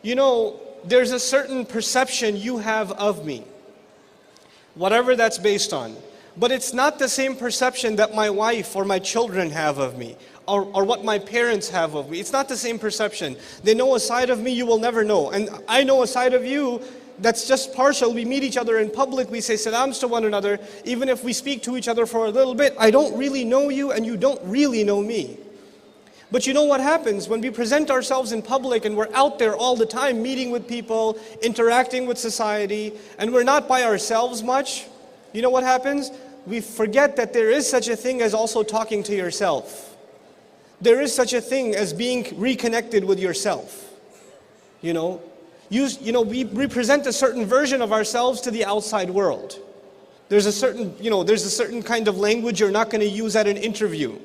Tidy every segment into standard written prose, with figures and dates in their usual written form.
You know, there's a certain perception you have of me, whatever that's based on. But it's not the same perception that my wife or my children have of me, or what my parents have of me. It's not the same perception. They know a side of me you will never know. And I know a side of you that's just partial. We meet each other in public, we say salams to one another. Even if we speak to each other for a little bit, I don't really know you and you don't really know me. But you know what happens when we present ourselves in public and we're out there all the time meeting with people, interacting with society, and we're not by ourselves much? You know what happens? We forget that there is such a thing as also talking to yourself. There is such a thing as being reconnected with yourself. You know, we present a certain version of ourselves to the outside world. There's a certain kind of language you're not going to use at an interview.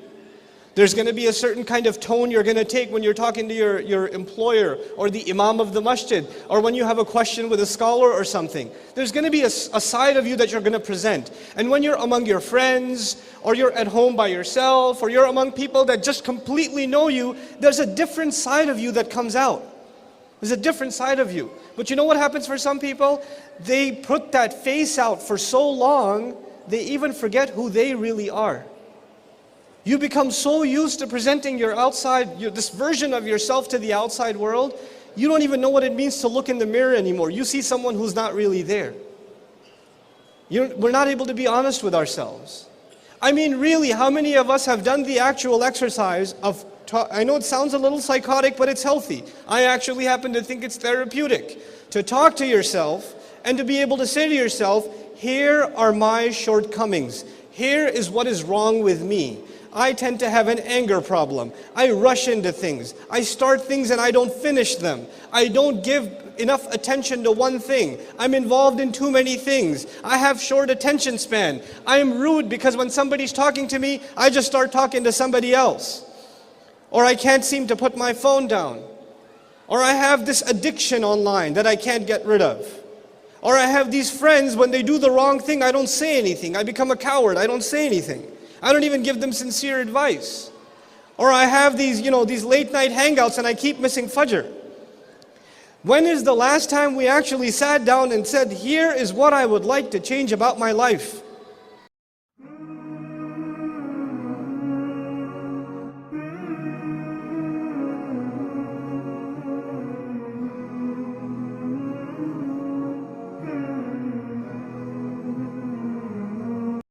There's going to be a certain kind of tone you're going to take when you're talking to your employer or the imam of the masjid, or when you have a question with a scholar or something. There's going to be a side of you that you're going to present. And when you're among your friends, or you're at home by yourself, or you're among people that just completely know you, there's a different side of you that comes out. There's a different side of you. But you know what happens for some people? They put that face out for so long, they even forget who they really are. You become so used to presenting this version of yourself to the outside world, you don't even know what it means to look in the mirror anymore. You see someone who's not really there. We're not able to be honest with ourselves. I mean, really, how many of us have done the actual exercise of, I know it sounds a little psychotic, but it's healthy. I actually happen to think it's therapeutic. To talk to yourself and to be able to say to yourself, here are my shortcomings. Here is what is wrong with me. I tend to have an anger problem. I rush into things. I start things and I don't finish them. I don't give enough attention to one thing. I'm involved in too many things. I have short attention span. I am rude because when somebody's talking to me, I just start talking to somebody else. Or I can't seem to put my phone down. Or I have this addiction online that I can't get rid of. Or I have these friends, when they do the wrong thing, I don't say anything. I become a coward. I don't say anything. I don't even give them sincere advice. Or I have these late night hangouts and I keep missing Fajr. When is the last time we actually sat down and said, here is what I would like to change about my life?